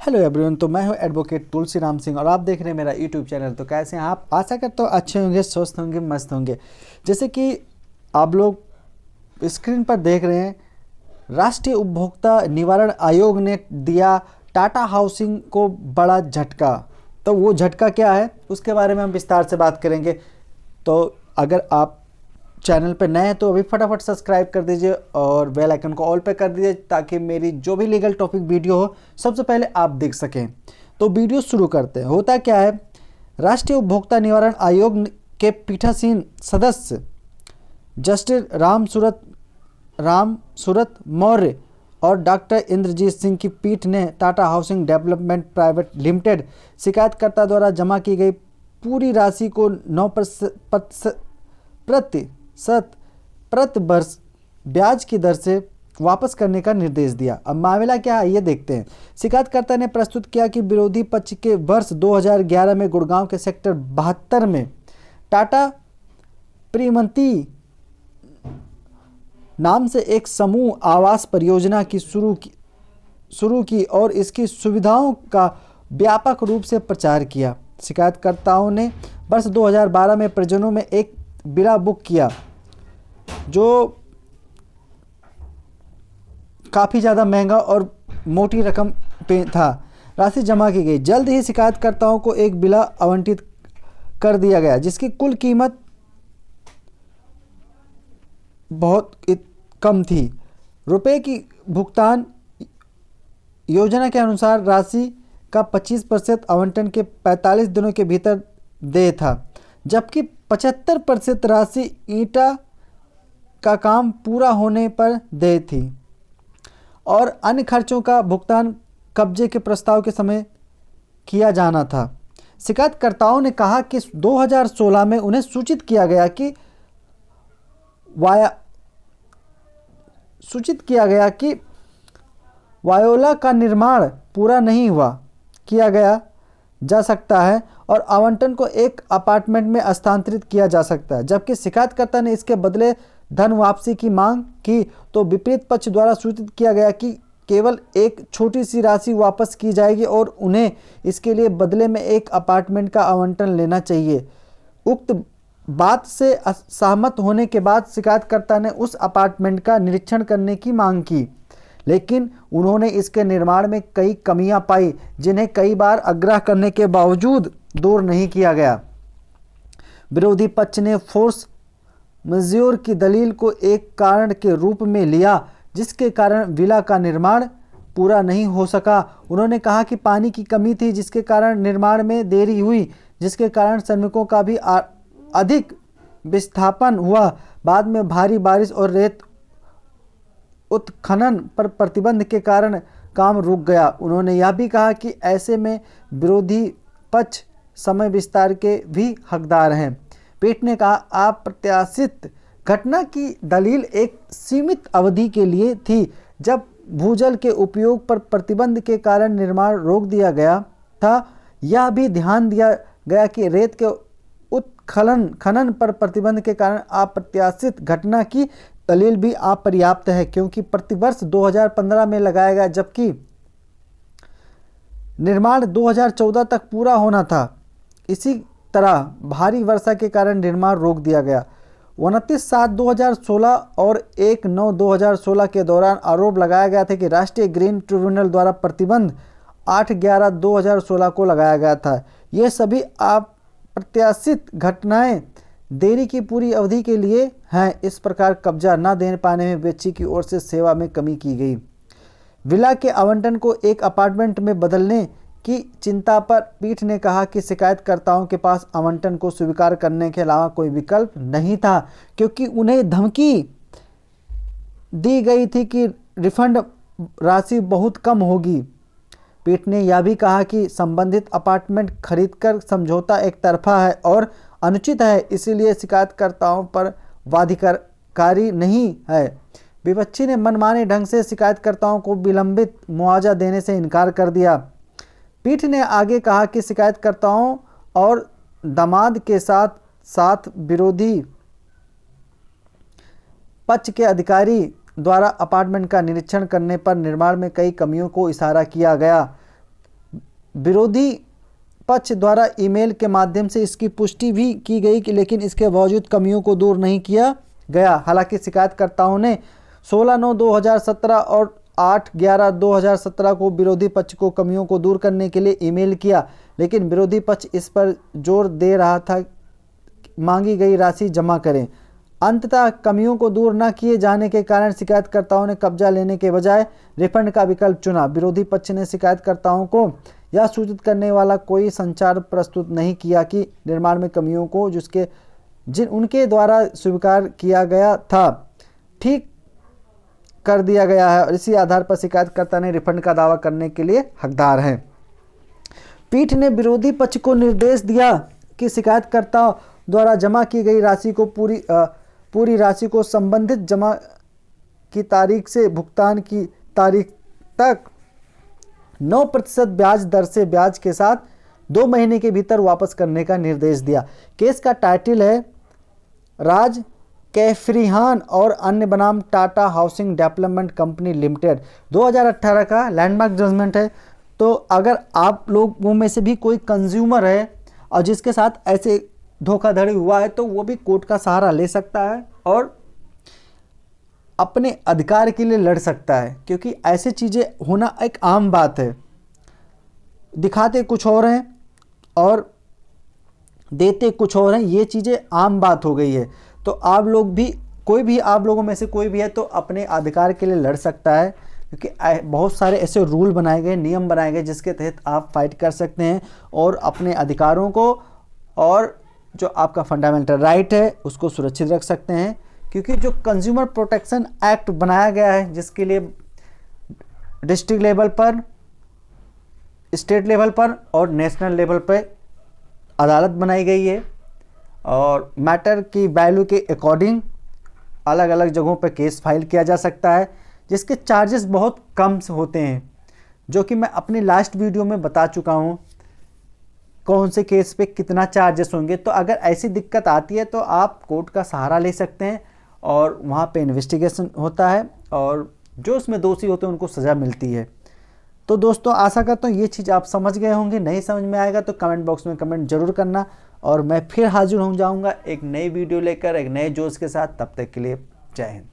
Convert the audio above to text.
Hello everyone. तो मैं हूं एडवोकेट तुलसी राम सिंह और आप देख रहे हैं मेरा यूट्यूब चैनल। तो कैसे हैं आप? आशा करता हूँ अच्छे होंगे, स्वस्थ होंगे, मस्त होंगे। जैसे कि आप लोग स्क्रीन पर देख रहे हैं, राष्ट्रीय उपभोक्ता निवारण आयोग ने दिया टाटा हाउसिंग को बड़ा झटका। तो वो झटका क्या है उसके बारे में हम विस्तार से बात करेंगे। तो अगर आप चैनल पे नए हैं तो अभी फटाफट सब्सक्राइब कर दीजिए और बेल आइकन को ऑल पे कर दीजिए ताकि मेरी जो भी लीगल टॉपिक वीडियो हो सबसे पहले आप देख सकें। तो वीडियो शुरू करते हैं। होता क्या है, राष्ट्रीय उपभोक्ता निवारण आयोग के पीठासीन सदस्य जस्टिस राम सूरत मौर्य और डॉक्टर इंद्रजीत सिंह की पीठ ने Tata housing development private limited शिकायतकर्ता द्वारा जमा की गई पूरी राशि को 9% प्रति वर्ष ब्याज की दर से वापस करने का निर्देश दिया। अब मामला क्या है ये देखते हैं। शिकायतकर्ता ने प्रस्तुत किया कि विरोधी पक्ष के वर्ष 2011 में गुड़गांव के सेक्टर 72 में टाटा प्रीमंती नाम से एक समूह आवास परियोजना की शुरू की और इसकी सुविधाओं का व्यापक रूप से प्रचार किया। शिकायतकर्ताओं ने वर्ष 2012 में परिजनों में एक विला बुक किया जो काफ़ी ज़्यादा महंगा और मोटी रकम पे था। राशि जमा की गई। जल्द ही शिकायतकर्ताओं को एक विला आवंटित कर दिया गया जिसकी कुल कीमत बहुत कम थी। रुपए की भुगतान योजना के अनुसार राशि का 25% आवंटन के 45 दिनों के भीतर देय था, जबकि 75% राशि ईंटा का काम पूरा होने पर देय थी और अन्य खर्चों का भुगतान कब्जे के प्रस्ताव के समय किया जाना था। शिकायतकर्ताओं ने कहा कि 2016 में उन्हें सूचित किया गया कि वायोला का निर्माण पूरा नहीं किया जा सकता है और आवंटन को एक अपार्टमेंट में स्थानांतरित किया जा सकता है। जबकि शिकायतकर्ता ने इसके बदले धन वापसी की मांग की तो विपरीत पक्ष द्वारा सूचित किया गया कि केवल एक छोटी सी राशि वापस की जाएगी और उन्हें इसके लिए बदले में एक अपार्टमेंट का आवंटन लेना चाहिए। उक्त बात से सहमत होने के बाद शिकायतकर्ता ने उस अपार्टमेंट का निरीक्षण करने की मांग की, लेकिन उन्होंने इसके निर्माण में कई कमियां पाई जिन्हें कई बार आग्रह करने के बावजूद दूर नहीं किया गया। विरोधी पक्ष ने फोर्स मज्योर की दलील को एक कारण के रूप में लिया जिसके कारण विला का निर्माण पूरा नहीं हो सका। उन्होंने कहा कि पानी की कमी थी जिसके कारण निर्माण में देरी हुई, जिसके कारण श्रमिकों का भी अधिक विस्थापन हुआ। बाद में भारी बारिश और रेत उत्खनन पर प्रतिबंध के कारण काम रुक गया। उन्होंने यह भी कहा कि ऐसे में विरोधी पक्ष समय विस्तार के भी हकदार हैं। पीठ ने कहा अप्रत्याशित घटना की दलील एक सीमित अवधि के लिए थी जब भूजल के उपयोग पर प्रतिबंध के कारण निर्माण रोक दिया गया था। यह भी ध्यान दिया गया कि रेत के खनन पर प्रतिबंध के कारण अप्रत्याशित घटना की दलील भी अपर्याप्त है क्योंकि प्रतिवर्ष 2015 में लगाया गया जबकि निर्माण 2014 तक पूरा होना था। इसी तरह भारी वर्षा के कारण निर्माण रोक दिया गया। 29/7/2016 और 1/9/2016 के दौरान आरोप लगाया गया था कि राष्ट्रीय ग्रीन ट्रिब्यूनल द्वारा प्रतिबंध 8/11/2016 को लगाया गया था। ये सभी अप्रत्याशित घटनाएं देरी की पूरी अवधि के लिए हैं। इस प्रकार कब्जा न दे पाने में बेची की ओर से सेवा में कमी की गई। विला के आवंटन को एक अपार्टमेंट में बदलने की चिंता पर पीठ ने कहा कि शिकायतकर्ताओं के पास आवंटन को स्वीकार करने के अलावा कोई विकल्प नहीं था क्योंकि उन्हें धमकी दी गई थी कि रिफंड राशि बहुत कम होगी। पीठ ने यह भी कहा कि संबंधित अपार्टमेंट खरीदकर समझौता एक तरफा है और अनुचित है, इसीलिए शिकायतकर्ताओं पर बाध्यकारी नहीं है। विपक्षी ने मनमाने ढंग से शिकायतकर्ताओं को विलंबित मुआवजा देने से इनकार कर दिया। पीठ ने आगे कहा कि शिकायतकर्ताओं और दामाद के साथ साथ विरोधी पक्ष के अधिकारी द्वारा अपार्टमेंट का निरीक्षण करने पर निर्माण में कई कमियों को इशारा किया गया। विरोधी पक्ष द्वारा ईमेल के माध्यम से इसकी पुष्टि भी की गई कि लेकिन इसके बावजूद कमियों को दूर नहीं किया गया। हालांकि शिकायतकर्ताओं ने 16/9/2017 और 8/11/2017 को विरोधी पक्ष को कमियों को दूर करने के लिए ईमेल किया, लेकिन विरोधी पक्ष इस पर जोर दे रहा था मांगी गई राशि जमा करें। अंततः कमियों को दूर न किए जाने के कारण शिकायतकर्ताओं ने कब्जा लेने के बजाय रिफंड का विकल्प चुना। विरोधी पक्ष ने शिकायतकर्ताओं को यह सूचित करने वाला कोई संचार प्रस्तुत नहीं किया कि निर्माण में कमियों को उनके द्वारा स्वीकार किया गया था ठीक कर दिया गया है और इसी आधार पर शिकायतकर्ता ने रिफंड का दावा करने के लिए हकदार हैं। पीठ ने विरोधी पक्ष को निर्देश दिया कि शिकायतकर्ता द्वारा जमा की गई राशि को पूरी राशि को संबंधित जमा की तारीख से भुगतान की तारीख तक 9% ब्याज दर से ब्याज के साथ 2 महीने के भीतर वापस करने का निर्देश दिया। केस का टाइटल है राज कैफरीहान और अन्य बनाम Tata housing development company limited. 2018 का लैंडमार्क जजमेंट है। तो अगर आप लोगों में से भी कोई कंज्यूमर है और जिसके साथ ऐसे धोखाधड़ी हुआ है तो वो भी कोर्ट का सहारा ले सकता है और अपने अधिकार के लिए लड़ सकता है, क्योंकि ऐसी चीज़ें होना एक आम बात है। दिखाते कुछ और हैं और देते कुछ और हैं, ये चीज़ें आम बात हो गई है। तो आप लोग भी, कोई भी आप लोगों में से कोई भी है तो अपने अधिकार के लिए लड़ सकता है, क्योंकि बहुत सारे ऐसे रूल बनाए गए, नियम बनाए गए जिसके तहत आप फाइट कर सकते हैं और अपने अधिकारों को और जो आपका फंडामेंटल राइट है उसको सुरक्षित रख सकते हैं। क्योंकि जो कंज्यूमर प्रोटेक्शन एक्ट बनाया गया है जिसके लिए डिस्ट्रिक्ट लेवल पर, स्टेट लेवल पर और नेशनल लेवल पर अदालत बनाई गई है और मैटर की वैल्यू के अकॉर्डिंग अलग अलग जगहों पर केस फाइल किया जा सकता है, जिसके चार्जेस बहुत कम होते हैं, जो कि मैं अपनी लास्ट वीडियो में बता चुका हूँ कौन से केस पे कितना चार्जेस होंगे। तो अगर ऐसी दिक्कत आती है तो आप कोर्ट का सहारा ले सकते हैं और वहाँ पे इन्वेस्टिगेशन होता है और जो उसमें दोषी होते हैं उनको सज़ा मिलती है। तो दोस्तों आशा करता हूँ ये चीज़ आप समझ गए होंगे। नहीं समझ में आएगा तो कमेंट बॉक्स में कमेंट जरूर करना और मैं फिर हाजिर हो जाऊँगा एक नई वीडियो लेकर, एक नए जोश के साथ। तब तक के लिए जय हिंद।